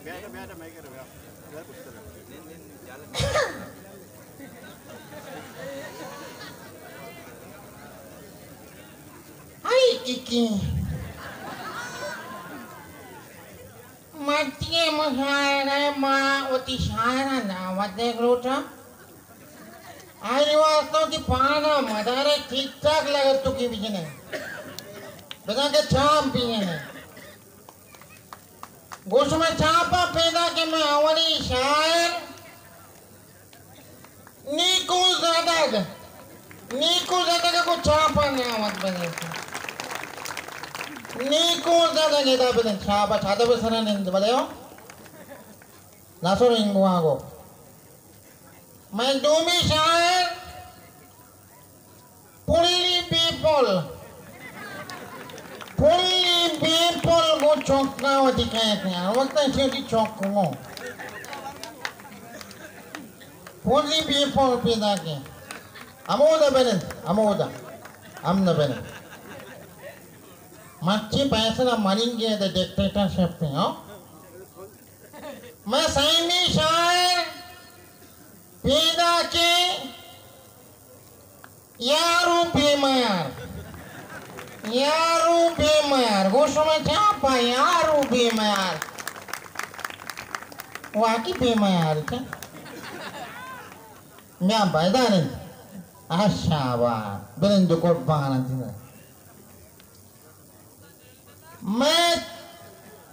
Hai Kiki. Mati musyara ma uti syara na wadek rota. Ayo atau di pana madare ठीक ठाक लगा तो की बिजने. बता के चाप बिजने. गोश में चापा पैदा के मैं अवली शायर नीकू ज़्यादा का कुछ चापा नहीं आवत बने. नीकू ज़्यादा के दा बने चापा चाहते बस ना नहीं बले हो. लासोर इंगु आगो. मैं दूमी शायर pulley people go chokka wati kaya wakta choti chokko pulley people पैदा के amoda benen amoda amna benen मच्छी पैसा ना मरेंगे the dictatorship thing हो मैं साइमी शायर पैदा के यारू बेमार गोशो में चापा यारू बेमार वाकी बेमार क्या मैं पैदा नहीं आशावा बेलन जो कोट बाना थी मैं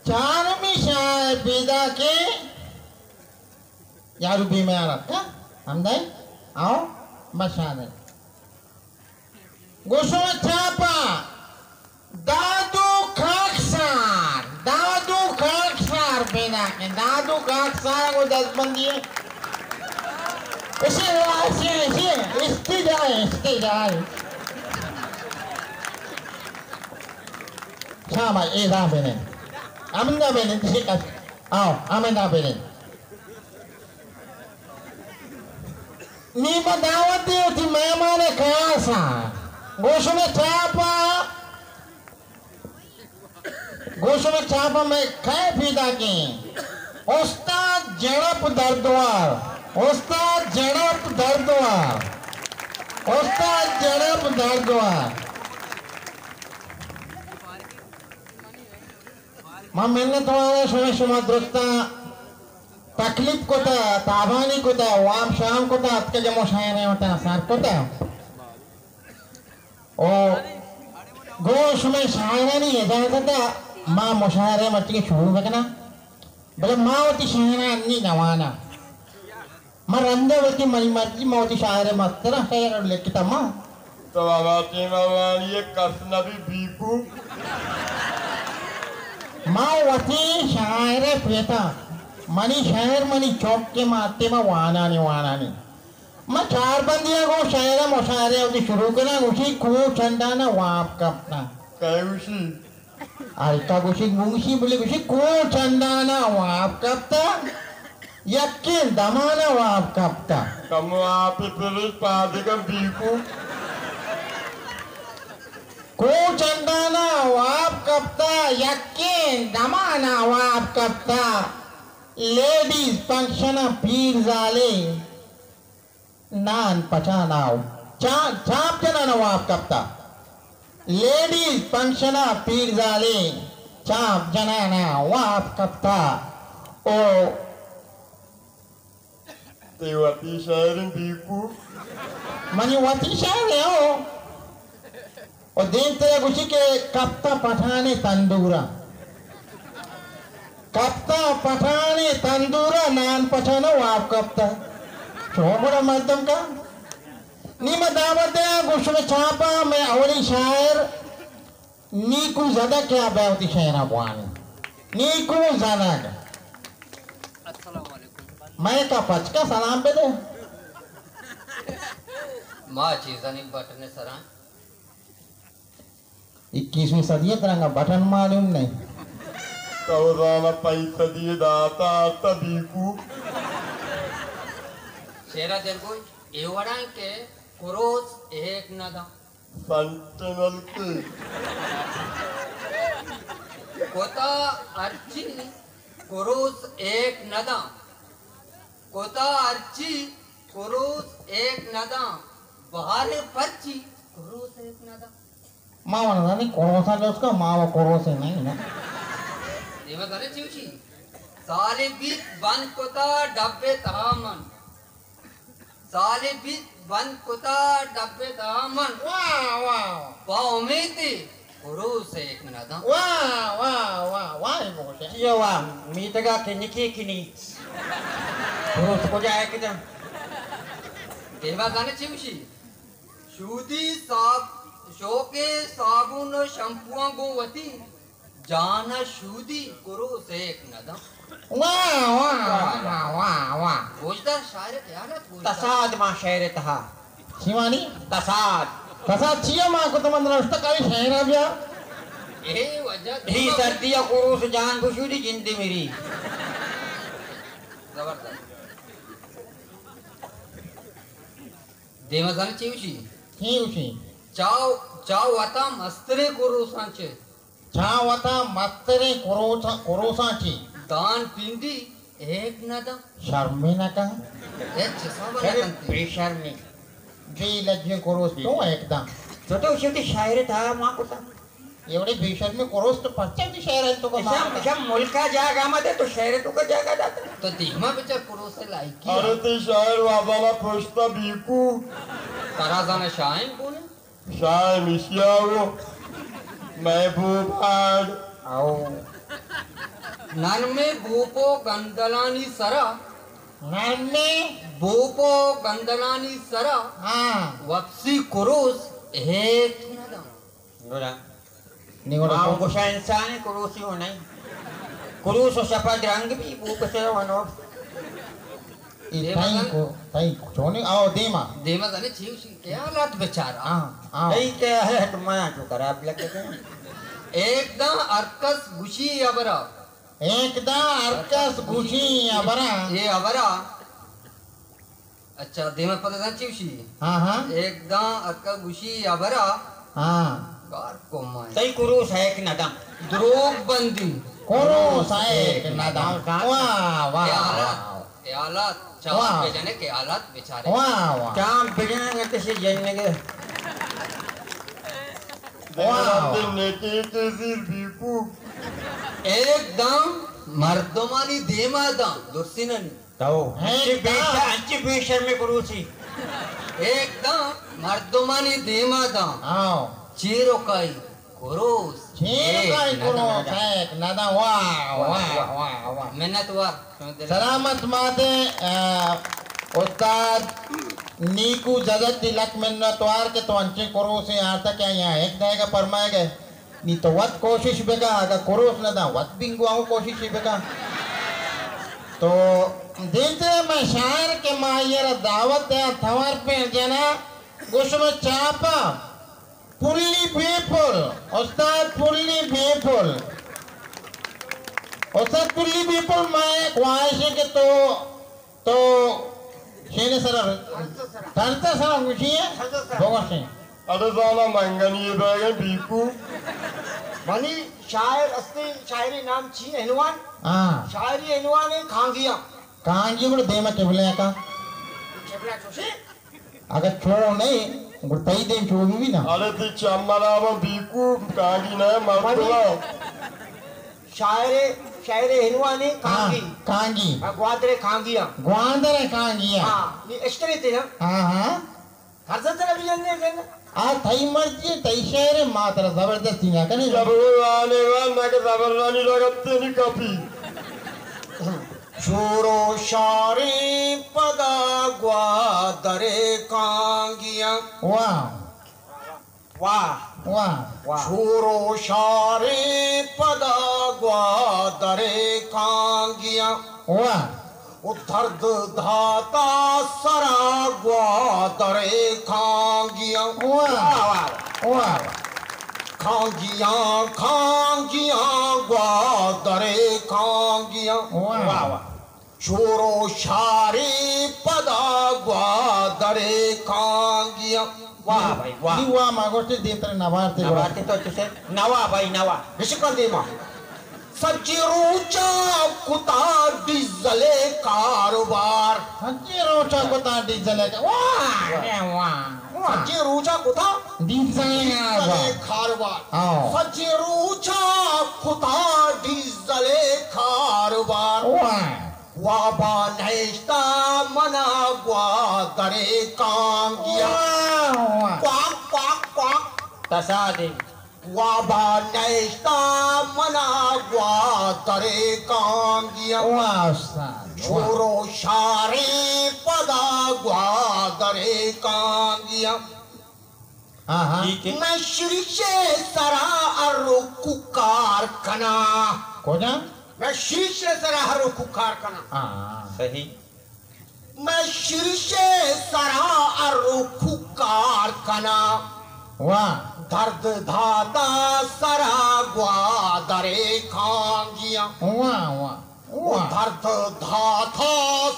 चारमी शायर पैदा के यारू बेमार क्या हम दाई आओ मशाने गोशो में चापा दादू खाकसार पैदा के दादू खाकसार को 10 बंदी है इसे इस्तिजाई शामा ऐसा बने अमना बने किसी का आओ अमना बने नी बतावत दी थी मेहमान खासा गोशो में चापा में खाए पीदा के उस्ताद जड़प दर्दवार मां मैंने तुम्हारे शुमा दोस्ता तकलीफ को था ताबानी को था वाम शाम को था अतके के मुशायरे होता सार को था और गोश में शायरा नहीं है जाता था मां मुशायरे मट्टी के शुरू में ना बले मां होती शायरा अन्नी नवाना मां रंदे होती मरी मर्जी मां होती शायरे मस्तरा शायर लेके था मां तो आवाज़ें वाली ये कसना भी बीकू मां होती शायरे पेटा मनी शहर मनी चौक के माते में वाना नहीं मैं 4 बंदियां को शायरा मुशायरे होती शुरू करना उसी को चंदाना वाप कपना कैसी आइका कुछ मुंशी बोले कुछ को चंदाना वाप कपता यकीन दमाना वाप कपता कम आप पुलिस पादे का बीकू को चंदाना वाप कपता यकीन दमाना वाप कपता लेडीज फंक्शन पीर जाले नान पचानाव चाप जना नवाब कपता लेडीज फंक्शन पीर जाले चाप जना नवाब कपता ओ तेवती शहर बीकू मनी वती शहर है ओ और दिन तेरे कुछ के कपता पठाने तंदूरा नान पठाना वाप कपता शोभरा मर्दम का नीम दावत है कुछ में चापा मैं अवली शायर नीकू ज़्यादा क्या बावती शायर अबवानी नीकू ज़्यादा का मैं का पच का सलाम पे दे माँ चीज़ा नहीं बटने सरा 21वीं सदी तरह का बटन मालूम नहीं तवराना पैसा दिए दाता तबीकू शेरा दिल को एवड़ा के कुरोज एक न दा संतनल के कोता अर्ची कुरुस एक नदा कोता अर्ची कुरुस एक नदा बहारे पर्ची कुरुस एक नदा मावा नहीं कोरोसा जो उसका मावा कोरोसे नहीं ना देवा गने चिवची साले बीत बन कोता डब्बे तहामन साले बीत बन कोता डब्बे तहामन वाह वाह पाउमेती कुरुस एक नदा वाह वाह वाह वाह ये बोलते हैं Iya wah, mi taga kiniki kini. Terus ko jaye kita. देवा गने चिवची शूदी साब शोके साबुन शैम्पुआ गोवती जाना शूदी कुरुस एक नदा वाह वाह वाह वाह वाह गोजदा शायर क्या ना Tasad ma syair taha. Shivani Tasad. तसा चिया माँ को तो मंदर उस्ता काली शहरा बिया ए वजह Di sardiya kurus jangan busudi jindi miri. जबरदस्त देवा गने चिवची ही उसी चाव चाव आता मस्तरे कुरुसांचे छावता मस्तरे कोरोसाची दान पिंडी एक नदा शर्मी ना का ए छसावा Syair लगती pressure ni. जी लज्जे कोरोस तो एकदम Toto siya syair taha ma ko ta. एवढे भीषण में कोरोस तो पश्चात शहर है तो को Isang mulka jaga मध्ये तो शहर तो का जागा जाता. तो धीमा बेचार कुरुस से लायकी अरे ते शायर वाजाला प्रश्न भिकू तारा जाने शाइन कोने शायर मिशियाओ महबूब आड Au. नरमे भूपो गंदलानी सरा नन्ने भूपो गंदलानी सरा हाँ वक्सी कुरुस एक नदा Wala. निगोड़ा Mau ko siya insani kurus yun ay. Kurus o siya pa drang gibi buka siya ano. ताई छोने आओ देमा देवा जाने छीव क्या लात बेचारा हाँ Ay kaya hay tumaya to karab lagi ka. एकदम अर्कस गुशी अबरा एकदा अर्कस गुशी अबरा ये अबरा अच्छा देवा पता जाने चिवशी हाँ हाँ एकदम अर्कस गुशी अबरा हाँ कार को my Tay kurus hay kinadam. द्रोग बंदी कोरो सायक नादाम वाह वाह ये हालात चाव वाह। बेचने के हालात बेचारे वाह वाह Kam bigyan ng kasi janne ke. देवराते नेके के सिर भिकू एकदम मर्दमानी देमादा दुर्सिननी Tahu. Hey, Anci besar me kurusi. एकदम मर्दमानी देमादा आओ चीरो काई कुरुस छेर काई कोरो सायक नादाम वाह वाह वाह वाह मेहनत वार सलामत माते उस्ताद नीकू जगत तिलक मिन्नतवार के तो अंचे कोरो से आता क्या यहाँ एक दाएगा परमाए गए नी तो वत कोशिश बेगा अगर कोरोस न दा वत बिंगुआऊ कोशिश बेगा तो देते मैं शायर के मायर दावत है थवर पे जना गुश में चापा पुल्ली बेपुल उस्ताद पुल्ली बेपुल उस्ताद पुल्ली बेपुल मैं ख्वाहिश है कि तो शेने सर तरता सर मुझे बोगस है अरे जाना मंगनी बैगे भिकू मनी शायर असली शायरी नाम छी एनवान हाँ शायरी एनवान है खांगिया कहाँ जी बड़े देमा चबले का चेबला चोसे अगर छोड़ो नहीं गुड़ताई देम छोड़ू भी ना अरे ते चमरा में भिकू कागी ना मरदला शायरे एनवान है हाँ खांगी कांगी ग्वादरे खांगिया ग्वांदर है कांगी हाँ ये एस्टरे थे ना हाँ हाँ हरजत रवि जन्ने में आ थई मर्जी तई शेर मात्र जबरदस्ती ना करे जब वो आने वाला के जबरदस्ती लगते नहीं कभी शोरो शारे पदा ग्वादरे खांगिया वाह वाह वाह शोरो शारे पदा ग्वादरे खांगिया वाह दर्द धाता सरा ग्वादरे खांगिया वाह वाह खांगिया खांगिया ग्वादरे खांगिया वाह शोरो शारे पदा ग्वादरे खांगिया वाह भाई वाह दिवा मागोटे देतर नवारते Nabati to tu se nawa bay nawa. विश्वकल देमा सच्ची रूचा कुत सच्ची रोचा कुत्ता डीजल है वाह वाह सच्ची रूचा कुथा डीजल है खारवार हाँ सच्ची रूचा कुथा डीजले खारवार वाह वाबा नैष्टा मना ग्वादरे कांगिया वाह क्वाक क्वाक क्वाक तसादे वाबा नैष्टा मना ग्वादरे कांगिया वाह उस्ताद छोरो शारे पदा ग्वादरे कांगिया हाँ हाँ ठीक है मैं श्री से सरा अरु कुकार कना कोजा मैं श्री से सरा अरु कुकार कना हाँ सही मैं श्री से सरा अरु कुकार कना वाह दर्द धाता सरा ग्वादरे खांगिया वाह वाह वाह दर्द धाता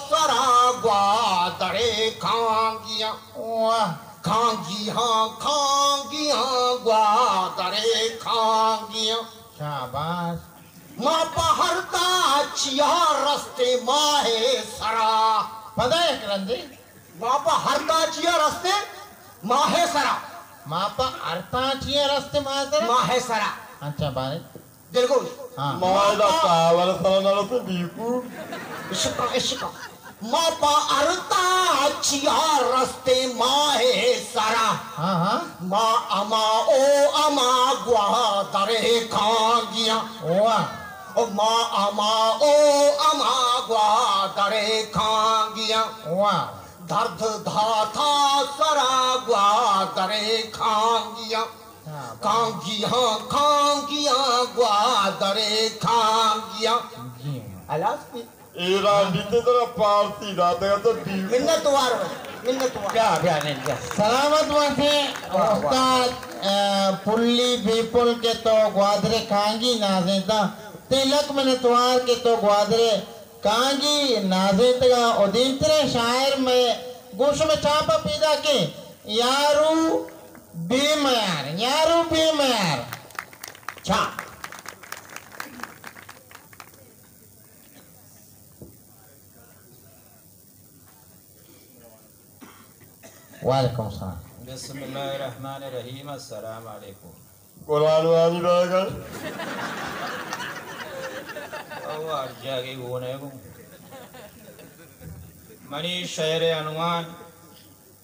सरा ग्वादरे खांगिया वाह खांगिया ग्वादरे खांगिया शाबाश माँ पहरता चिया रस्ते माहे सरा पता है करंजी माँ पहरता चिया रस्ते माहे सरा मापा अर्था चिया रस्ते मातर माहे सरा अच्छा बारे देखो हाँ मायदा कावल सरानारो से बीकू इसका माँ पहरता चिया रस्ते माहे सरा हाँ हाँ माँ अमा ओ अमा ग्वादरे खांगिया वाह ओ माँ अमा ओ अमा ग्वादरे खांगिया वाह दर्द धाथा सरा ग्वादरे खांगिया खांगिया ग्वादरे खांगिया जी अलास्पी एरा बीते तो पारसी रात तो बीकू मिन्नत वार क्या नहीं क्या सलामत वासे उस्ताद पुल्ली बेपुल के तो ग्वादरे कांगी नाजेता तिलक में त्वार के तो ग्वादरे कांगी नाजेता उदिंतरे शायर में गोश में चापा पैदा के यारू बेमयार छा वालेकुम सलाम बिस्मिल्लाहिर्रहमानिर्रहीम अस्सलाम वालेकुम कुरान वाली बागल ओ आजागे होने को मनी शहर अनुमान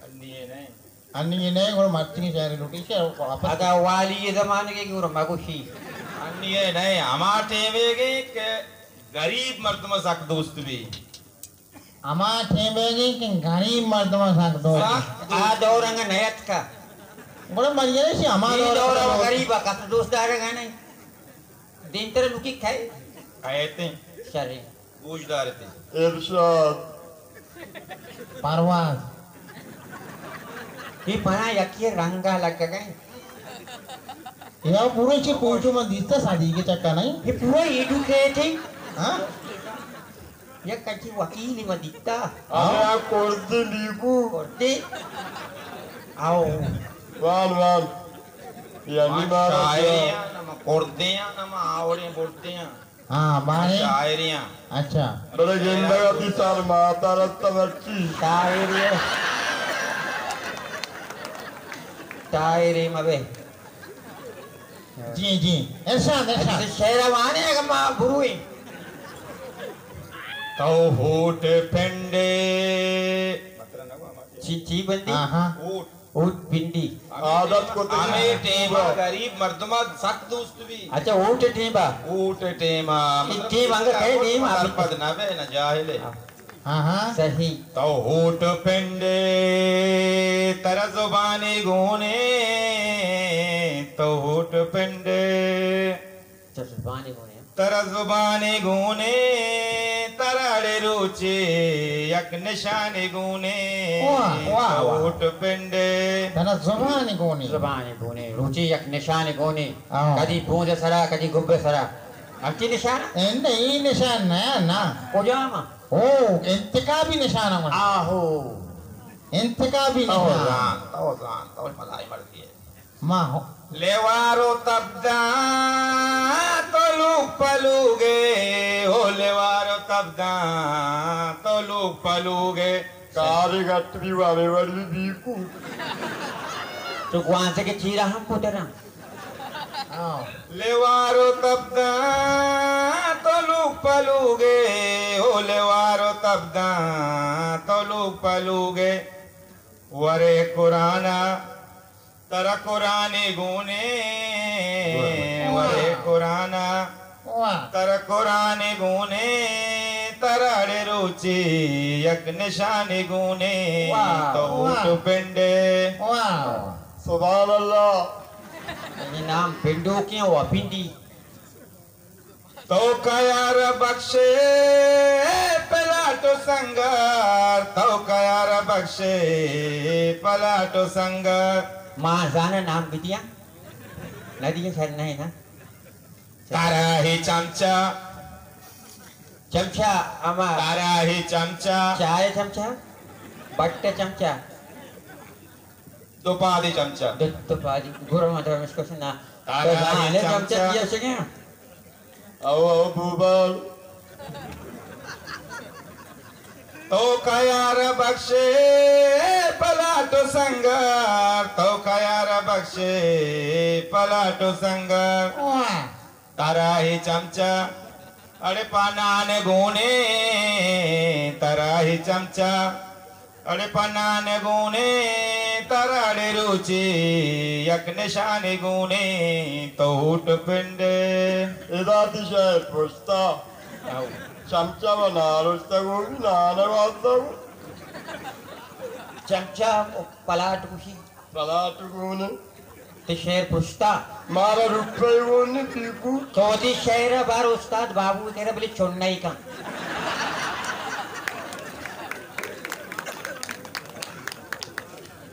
अन्य नहीं अन्य ने और मर्ती शायर लुटी से वापस आगा वाली ये जमाने के गुरु मगुशी अन्य नहीं हमारे वेगे के गरीब मर्दमा सक दोस्त भी अमा ठेबेगी कि गरीब मर्दमा सक दो आ दौरंग नयत का बड़ा मरिया से हमारा ये दौर गरीब का तो दोस्त आ रहा नहीं दिन तेरे लुकी खाए आयते शरी बूझदार थे इरशाद परवाज ये पना यकिए रंगा लग गए या पूरे ची पूछो मत दिसता शादी के चक्कर नहीं ये पूरा एडुकेटिंग हाँ ये कच्ची वकील में दिखता आया कोर्दे बीकू करते आओ वान यानी मारा शायरियां नम करते हैं नम आवड़े बोलते हैं हाँ बारे शायरियां अच्छा बड़े गेंदा का दिसार माता रत्ता बच्ची शायरी मबे जी जी इरशाद इरशाद शेरवानी का माँ बुरुई तो होठ पिंडे चिची बंदी हाँ हाँ ऊट पिंडी आदत को हमें टेमा गरीब मर्दमा सख्त दोस्त भी अच्छा ऊट टीबा ऊट टेमा टीम अंग कहे टीम आप पद ना बे न जाहिले हाँ हाँ सही तो होठ पिंडे तर जुबानी गोने तो होठ पिंडे चुस्पानी होने तर जुबानी गोने तरड़े रुचे यक निशाने गोने वाह, वाह, वाह। होठ पिंडे तना जुबानी कोनी जुबानी गोने रुचि यक निशान गोने हाँ। कदी पूंज सरा कदी गुब्बे सरा अंकी निशान एंडे ई निशान नया ना कोजामा ओ इंतकाबी निशान है आहो इंतकाबी निशान तो मलाई मरती है Maho. लेवारो तब्दा तो लोग पलूगे हो लेवारो तब्दा तो लोग पलूगे කාරි ගත්ත බිව්වා මේ වඩි බීකු तो वहां से के चीरा हम पुतरा Oh. लेवारो तब्दा तो लोग पलूगे हो लेवारो तब्दा तो लोग पलूगे वरे कुराना तरा कुरानी गुने वरे कुराना Wow. तर कुरानी गुने तरड़े रुचि यक निशानी गुने वाह, तो वाह। उठ पिंडे Wow. සුබානල්ලා ये नाम पिंडो क्यों हुआ पिंडी तो कयार बख्शे पलाटो संगर तो कयार बख्शे पलाटो संगर माँ जाना नाम बिटिया नदी के शायद नहीं ना तारा ही चमचा चमचा अमा तारा ही चमचा चाय चमचा बट्टे चमचा दोपादी चमचा दोपादी गुरु माता में इसको सुना तारा ही चमचा ये सके අව බූබල් तो कयार बख्शे पलाटो संगर तो कयार बख्शे पलाटो संगर Wow. तारा ही चमचा अरे पानाने गुने तारा ही चमचा अरे पानाने गुने तराड़े रुचि यक निशाने गुने तो उठ पिंडे එදා තිශය පොස්තා චම්චව නාලොස්තගුන් නානවත්තගු चमचा पलाट कुशी පලාටුගුණ ते शेर पुश्ता මාර රුප්පයවුන්නේ බීකු चौथी शहर बार उस्ताद बाबू तेरा बोले छोड़ना ही का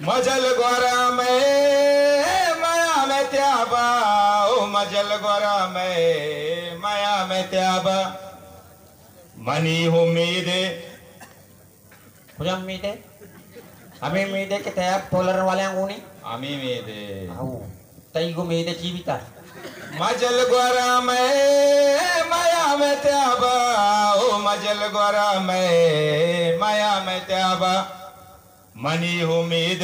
मजल गोरा में माया में त्याबा ओ मजल गोरा में माया में त्याबा मनी उम्मीदे मुझे उम्मीद है हमें उम्मीद है कि तैयार पोलर वाले अंगूनी हमें उम्मीद है तई को उम्मीद है जीविता मजल गोरा में माया में त्याबा ओ मजल गोरा में माया में त्याबा मनी उम्मीद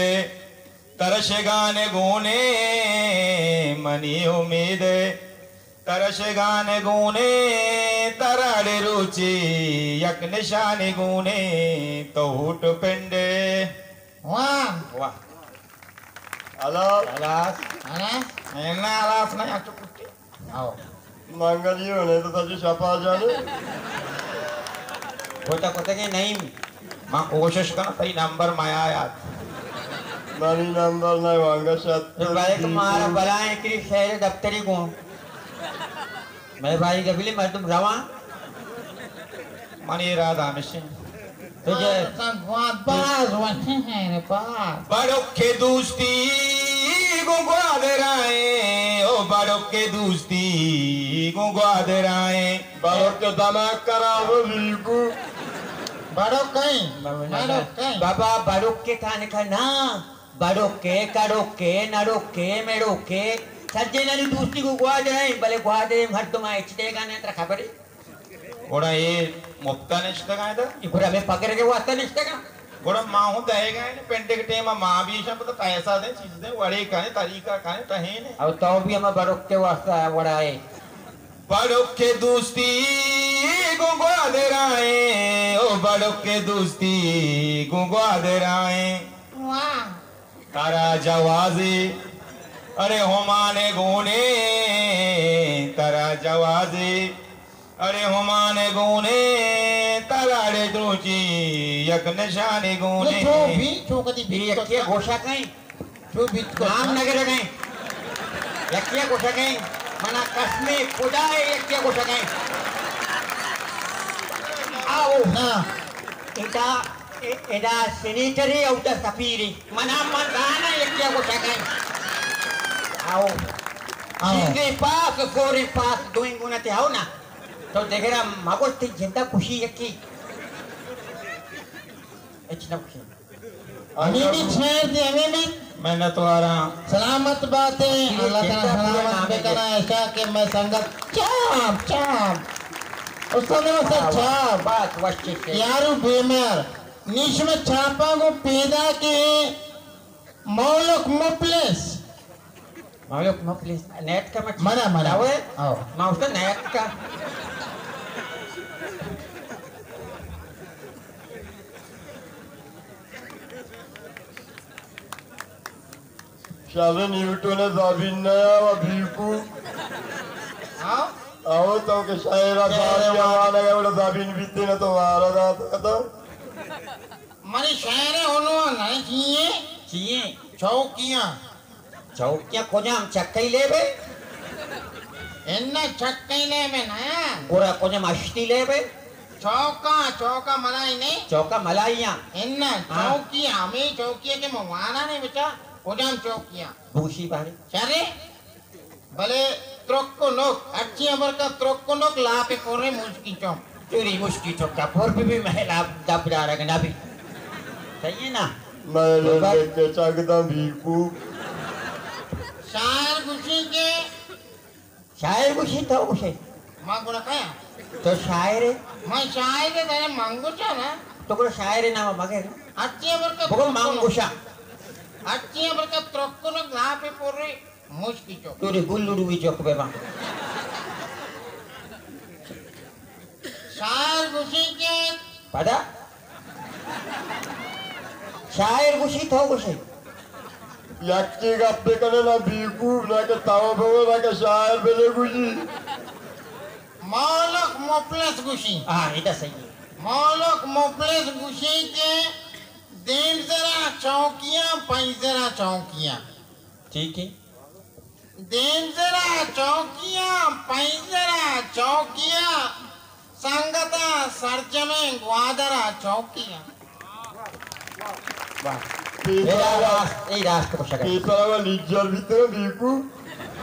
तरश गाने गुने मनी उम्मीद तरश गाने गुने तराड़े रुचि यक निशाने गुने तो उठ पिंडे Wow. वाह අලා अलास Anas. एना अलास नहीं आचु कुट्टी Oh. මංගලියෝ නේද තජ ශපාජාන होता कोते के नहीं मां कोशिश करना सही नंबर माया याद මනි නම්බර් නයි වංගෂත් तो भाई तुम्हारा बलाएं कि शहर दफ्तरी को मैं भाई कबीले मैं तुम रवा मनी राधा मिशन तुझे Baz, one hand, baz. बड़ों के दोस्ती गुंगवा दे रहे ओ बड़ों के दोस्ती गुंगवा दे रहे බලොක්ක දමක් කරාව බීකු Bado kain. Bado kain. बाबा बड़ों के खाने का ना बड़ों के कड़ों के नड़ों के मेड़ों के सज्जे नाली दोस्ती को गुआ दे रहे भले गुआ दे हर तुम्हारे इच्छे का नहीं रखा पड़े ओड़ा ये मुफ्ता निश्चित का है था इकुरा में पकड़ के वास्ता निश्चित का ओड़ा माँ हूँ दहेगा है पेंटे के टेम माँ भी सब तो पैसा दे चीज दे वड़े का है तरीका का है तहे ने अब तो भी हमें बड़ों के वास्ता है वड़ा है बड़ों के दोस्ती गुंगवा दे रहे ओ बड़ों के दोस्ती गुंगवा दे रहे Wow. तारा जवाजी अरे होमाने गुने तारा जवाजी अरे होमाने गुने ताराड़े द्रुचि यक निशाने गुने Cho bhi, cho kadi bhi. ये यकिया घोषा कहीं Cho bhi ko. नाम नगर कहीं यकिया घोषा कहीं मना कसमे खुदा है यकिया घोषा कहीं आओ Na. इटा इटा सेनेटरी उटा सफीरी मना मन गाना यकिया घोषा कहीं आओ जिंदे पास गोरे पास दोइन गुना ते आओ ना तो देखेरा मागो ते जिंदा खुशी यकी इतना खुशी Ani ni chair de ame ni. मैं न तो आ रहा सलामत बात है अल्लाह ताला पूरा नाम सलामत है बेकना ऐसा कि मैं संगत चाप चाप उसका नाम से चाप बस वश्चित से यारू बेमार निश में छापा को पैदा के मौलक मुफलिस मालूम नो प्लीज नेट का मत मना मना जाओ आओ मैं उसका नेट का शाले न्यूटन जाबिन नया व भीकू आओ आओ तो के शायरा सारिया वाला एवढं जाबिन बीते ना तो मारा जात तो मनी शहरे होनो नहीं चाहिए चाहिए चौकियां चौकिया को जाम चक्कई ले बे इन्ना चक्कैले में ना गोरा को जाम अश्ती ले बे चौका चौका मलाई नहीं चौका मलाइया इन्ना हाँ। चौकियां हमें चौकिया के मवाना नहीं बेटा कोजाम चौकियां भूसी बारे चले भले त्रोक्को नोक अच्छी अबर का त्रोक्को नोक लापे कोरे मुश्किल चौक चोरी मुश्किल चौका फोर भी महिला दब जा रहा है ना भी सही है ना मैं लेके चगदा भीकू शायर गुशी के शायर कुछ तो कुछ मां गुना खाया तो शायर है मैं शायर के तेरे मांगू चा ना तो कोई शायर है ना मगे अच्छी अबर का बगल मांगुशा अच्छी अबर का त्रोक्को नोक लापे कोरे मुश्किल चौक चोरी गुल्लुडू भी चौक पे मां शायर गुशी के पता शायर कुछ तो कुछ याक्की गप्पे कने ना भीकू ना के तावा भव ना के शायर बेले गुजी मौलक मुफलिस गुशी हाँ इधर सही है मौलक मुफलिस गुशी के देन जरा चौकियां पैजरा चौकियां ठीक है देन जरा चौकियां पैजरा चौकियां संगता सरजमे ग्वादरा चौकियां वाह पेपरा ये राष्ट्र को शक्ल पेपरा वा लिजर भीतर भीकू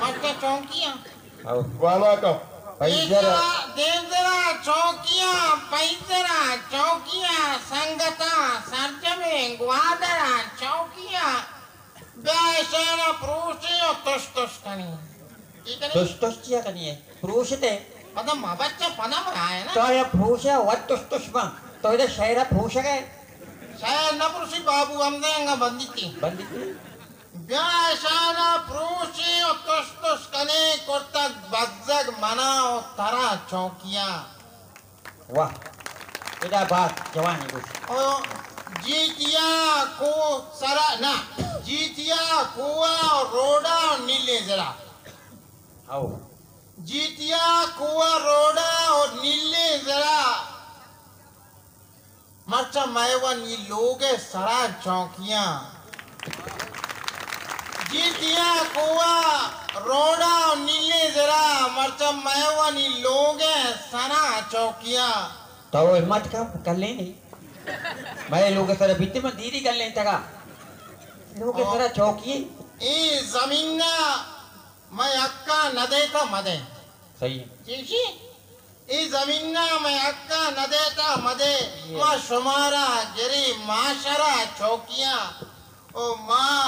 मट्टे चौकियां आओ वाला का पैजरा देन जरा चौकियां पैजरा चौकियां संगता सरजमे ग्वादरा चौकियां बेशरा प्रोशे और तुष तुष कनी ठीक है तुष किया करनी है पुरुष थे पदम बच्चा पदम आया ना तो ये पुरुष है वट तुष मां तो इधर शहर पुरुष है शायद न पुरुषी बाबू हम देंगे बंदिती बंदी बेशरा प्रोशे और तुष तुष कने कोर्ता बज्जग मना और तरा चौकियां वाह इधर बात जवानी कुछ और जीतिया को सरा ना जीतिया कुआ और रोडा और नीले जरा आओ जीतिया कुआ रोडा और नीले जरा मर्चा मैवन ये लोग है सरा चौकियां जीतिया कुआ रोडा और नीले जरा मर्चा मैवन ये लोग है सरा चौकियां तो वो हिम्मत का कर ले नहीं मैं लोग सारे बीते में दीदी कर लें तका लोग सारा चौकी ये जमीन ना मैं अक्का न देता मदे सही है ठीक है ये जमीन ना मैं अक्का न देता मदे माँ शुमारा गिरी माशरा चौकियां ओ माँ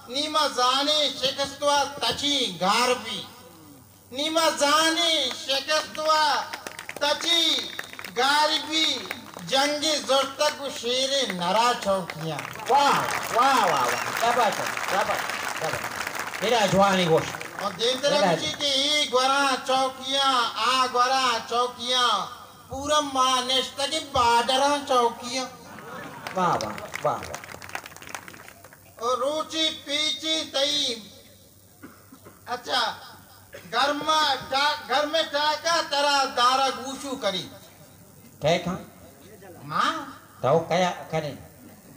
नीमा जाने शिकस्तवा तची गारबी नीमा जाने शिकस्तवा तची गारबी जंगी जोरतक शेरे नरा चौकियां वाह वाह वाह वाह क्या बात है क्या बात मेरा जवानी गोश और देखते रहो कि ई गोरा चौकियां आ गोरा चौकियां पूरा मानेश तक बाडरा चौकियां वाह वाह वाह वाह और रुचि पीची तई अच्छा घर में टाका तरा दारा गूशु करी क्या कहा माँ तो क्या करे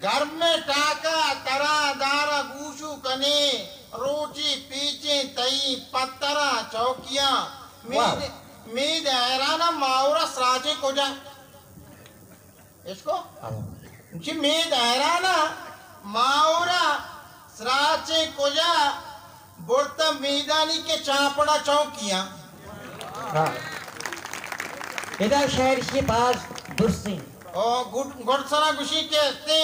घर में टाका तरा दारा गूशु कने रोची पीछे तई पत्तरा चौकियां मीद हैराना मावरा सराचे को जा इसको जी मीद हैराना मावरा सराचे को जा बोलता मीदानी के चापड़ा चौकियां हाँ इधर शहर के पास दुर्सिंह और गुड़सरा गुशी के हस्ते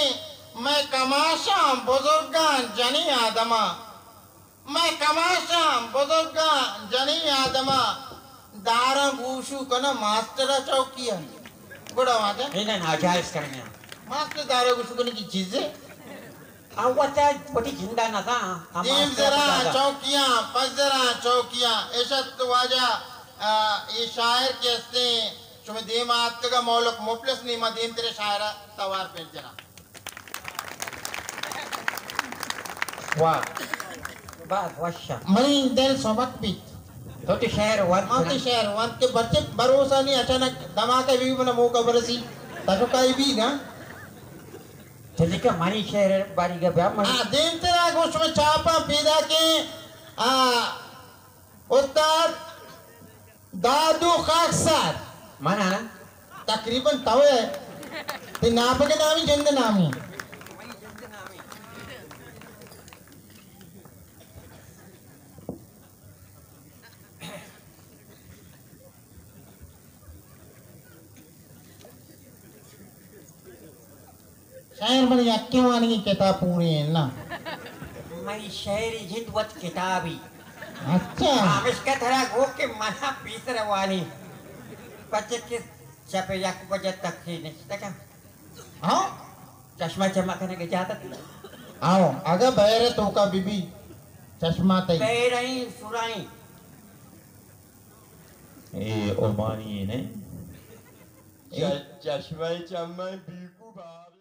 मैं कमाशा बुजुर्गा जनी आदमा मैं कमाशा बुजुर्गा जनी आदमा दारा गूशु कना मास्टर चौकिया गुड़ा वाटे ini najas karena मास्टर दारा गूशु कने की चीजें awak cah bodi jinda nata देव जरा चौकिया पजरा चौकिया ऐसा तो वाजा ये शायर के हस्ते तुम्हें देमात का मौलक मुफलिस नहीं मदीन तेरे शायरा तवार पे जना wah bah washa मनी दिल सोबत भी तो तो share wan माते शहर वन के बच्चे भरोसा नहीं अचानक धमाके भी बना मौका बरसी ताकि काई भी ना jadi ke mani share bari ga ba mani दिन तेरा गोश में चापा पैदा के उस्ताद दादू खाकसार mana na तकरीबन तवे ते नाप के नामी जंद नामी शायर बड़ी अक्कियों वाली की किताब पूरी है ना mai share jidwat kitabi अच्छा habis ka thara go ke mana pisra wani baca ke siapa yang aku baca taksi ni tak हाँ चश्मा चमकने के चाहता आओ अगर बहरे तो का बीबी चश्मा तई पेराई सुराई ए ओमानी ने चश्मा चम्मा बीकू बाप